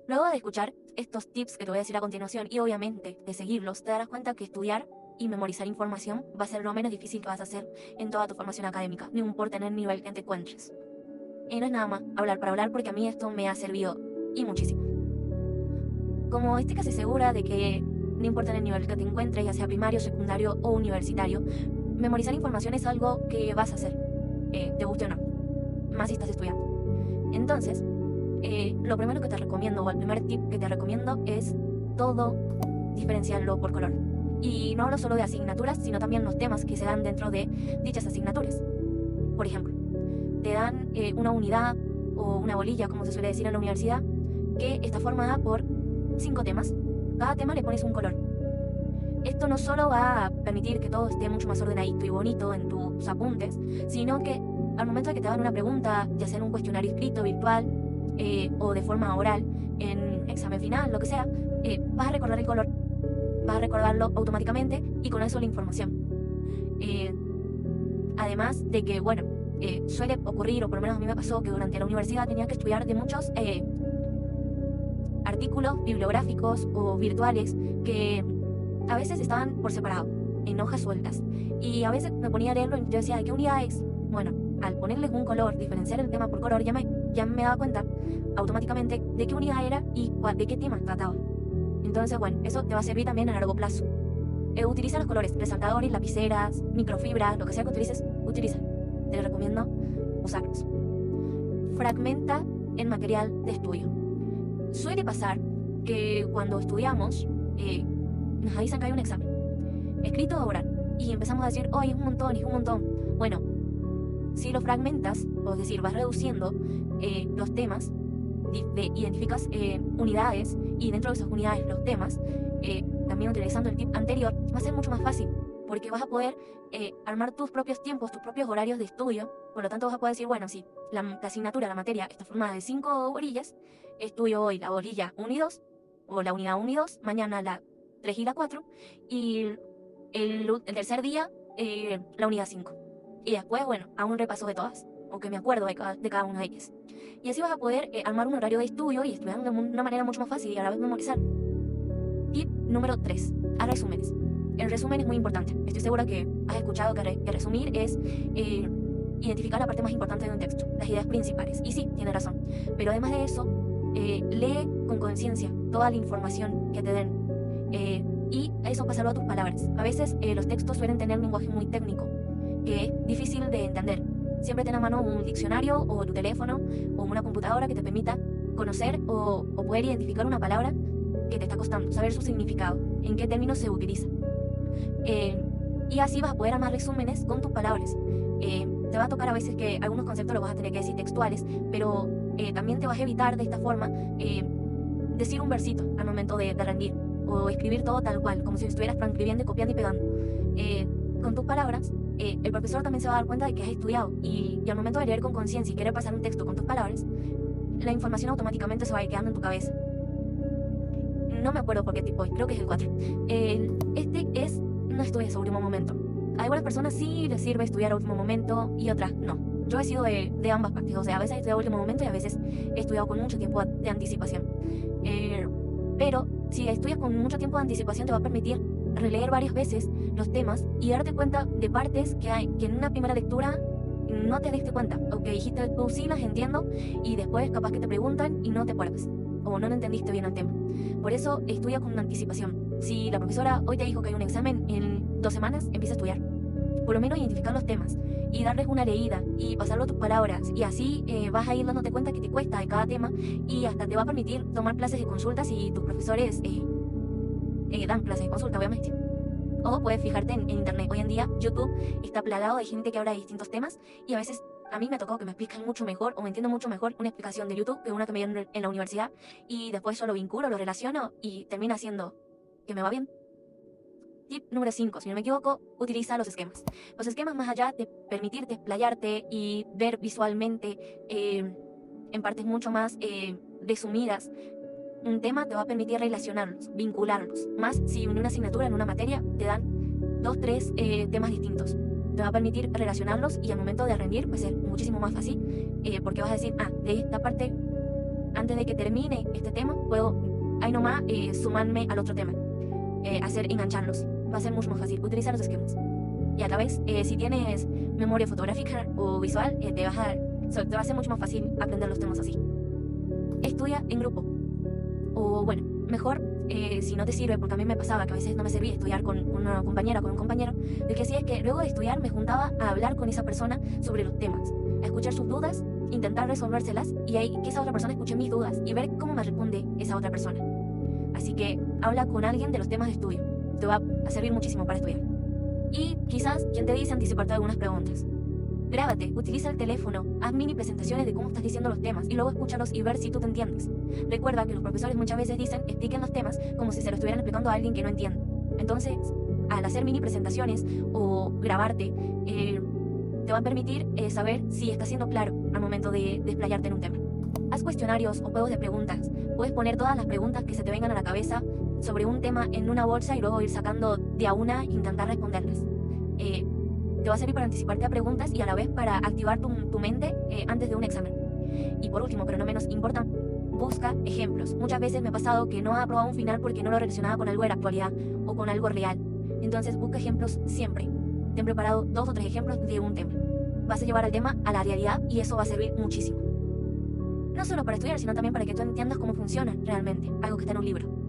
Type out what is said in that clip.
Luego de escuchar estos tips que te voy a decir a continuación y obviamente de seguirlos, te darás cuenta que estudiar y memorizar información va a ser lo menos difícil que vas a hacer en toda tu formación académica, no importa en el nivel que te encuentres. Y no es nada más hablar para hablar porque a mí esto me ha servido y muchísimo. Como esté casi segura de que no importa en el nivel que te encuentres, ya sea primario, secundario o universitario, memorizar información es algo que vas a hacer, te guste o no, más si estás estudiando. Entonces, lo primero que te recomiendo, o el primer tip que te recomiendo, es todo diferenciarlo por color. Y no hablo solo de asignaturas, sino también los temas que se dan dentro de dichas asignaturas. Por ejemplo, te dan una unidad o una bolilla, como se suele decir en la universidad, que está formada por 5 temas. Cada tema le pones un color. Esto no solo va a permitir que todo esté mucho más ordenadito y bonito en tus apuntes, sino que al momento de que te hagan una pregunta, ya sea en un cuestionario escrito, virtual o de forma oral, en examen final, lo que sea, vas a recordar el color, vas a recordarlo automáticamente y con eso la información. Además de que, bueno, suele ocurrir, o por lo menos a mí me pasó, que durante la universidad tenía que estudiar de muchos artículos bibliográficos o virtuales que a veces estaban por separado, en hojas sueltas. Y a veces me ponía a leerlo y yo decía, ¿de qué unidad es? Bueno, al ponerles un color, diferenciar el tema por color, ya me daba cuenta automáticamente de qué unidad era y de qué tema trataba. Entonces, bueno, eso te va a servir también a largo plazo. Utiliza los colores, resaltadores, lapiceras, microfibras, lo que sea que utilices, utiliza. Te recomiendo usarlos. Fragmenta el material de estudio. Suele pasar que cuando estudiamos, nos avisan que hay un examen, escrito o oral, y empezamos a decir, oh, es un montón, es un montón. Bueno, si lo fragmentas, o es decir, vas reduciendo los temas, identificas unidades, y dentro de esas unidades los temas, también utilizando el tip anterior, va a ser mucho más fácil, porque vas a poder armar tus propios tiempos, tus propios horarios de estudio. Por lo tanto, vas a poder decir, bueno, si la asignatura, la materia, está formada de 5 orillas, estudio hoy la orilla 1 y 2, o la unidad 1 y 2, mañana la 3 y la 4, y el tercer día la unidad 5. Y después, bueno, hago un repaso de todas, o que me acuerdo de cada una de ellas. Y así vas a poder armar un horario de estudio y estudiar de una manera mucho más fácil y a la vez memorizar. Tip número 3. Haz resúmenes. El resumen es muy importante. Estoy segura que has escuchado que resumir es identificar la parte más importante de un texto, las ideas principales. Y sí, tiene razón. Pero además de eso, lee con conciencia toda la información que te den. Y eso pasarlo a tus palabras. A veces los textos suelen tener un lenguaje muy técnico, que es difícil de entender. Siempre ten a mano un diccionario o tu teléfono o una computadora que te permita conocer o poder identificar una palabra que te está costando, saber su significado, en qué términos se utiliza. Y así vas a poder armar resúmenes con tus palabras. Te va a tocar a veces que algunos conceptos los vas a tener que decir textuales, pero también te vas a evitar de esta forma decir un versito al momento de rendir, o escribir todo tal cual, como si estuvieras transcribiendo y copiando y pegando. Con tus palabras, el profesor también se va a dar cuenta de que has estudiado, y al momento de leer con conciencia y querer pasar un texto con tus palabras, la información automáticamente se va a ir quedando en tu cabeza. No me acuerdo por qué tipo, creo que es el 4. No estudias a último momento. A algunas personas sí les sirve estudiar a último momento y otras no. Yo he sido de ambas partes, o sea, a veces he estudiado a último momento y a veces he estudiado con mucho tiempo de anticipación. Pero si estudias con mucho tiempo de anticipación te va a permitir releer varias veces los temas y darte cuenta de partes que en una primera lectura no te diste cuenta, o que dijiste tú sí las entiendo y después capaz que te preguntan y no te acuerdas o no entendiste bien el tema. Por eso estudia con anticipación. Si la profesora hoy te dijo que hay un examen en 2 semanas, empieza a estudiar. Por lo menos identificar los temas y darles una leída y pasarlo a tus palabras, y así vas a ir dándote cuenta que te cuesta de cada tema, y hasta te va a permitir tomar clases de consultas si tus profesores dan clases de consulta, obviamente. O puedes fijarte en internet. Hoy en día YouTube está plagado de gente que habla de distintos temas, y a veces a mí me ha tocado que me explican mucho mejor o me entiendo mucho mejor una explicación de YouTube que una que me dieron en la universidad, y después yo lo vinculo, lo relaciono y termina siendo que me va bien. Tip número 5, si no me equivoco, utiliza los esquemas. Los esquemas, más allá de permitirte explayarte y ver visualmente en partes mucho más resumidas un tema, te va a permitir relacionarlos, vincularlos. Más si en una asignatura, en una materia, te dan 2, 3 temas distintos. Te va a permitir relacionarlos y al momento de rendir va a ser muchísimo más fácil, porque vas a decir, de esta parte antes de que termine este tema, puedo ahí nomás sumarme al otro tema, engancharlos. Va a ser mucho más fácil utilizar los esquemas. Y a la vez, si tienes memoria fotográfica o visual, te va a ser mucho más fácil aprender los temas así. Estudia en grupo. O bueno, mejor, si no te sirve, porque a mí me pasaba que a veces no me servía estudiar con una compañera o con un compañero, lo que hacía es que luego de estudiar me juntaba a hablar con esa persona sobre los temas, a escuchar sus dudas, intentar resolvérselas y ahí que esa otra persona escuche mis dudas y ver cómo me responde esa otra persona. Así que habla con alguien de los temas de estudio. Te va a servir muchísimo para estudiar. Y quizás, quien te dice anticiparte algunas preguntas. Grábate, utiliza el teléfono, haz mini presentaciones de cómo estás diciendo los temas y luego escúchalos y ver si tú te entiendes. Recuerda que los profesores muchas veces dicen, expliquen los temas como si se lo estuvieran explicando a alguien que no entiende. Entonces, al hacer mini presentaciones o grabarte, te va a permitir saber si estás siendo claro al momento de desplayarte en un tema. Haz cuestionarios o juegos de preguntas. Puedes poner todas las preguntas que se te vengan a la cabeza sobre un tema en una bolsa y luego ir sacando de a una e intentar responderlas. Te va a servir para anticiparte a preguntas y a la vez para activar tu mente antes de un examen. Y por último, pero no menos importante, busca ejemplos. Muchas veces me ha pasado que no he aprobado un final porque no lo relacionaba con algo de la actualidad o con algo real. Entonces busca ejemplos siempre. Ten preparado 2 o 3 ejemplos de un tema. Vas a llevar al tema a la realidad y eso va a servir muchísimo. No solo para estudiar, sino también para que tú entiendas cómo funciona realmente algo que está en un libro.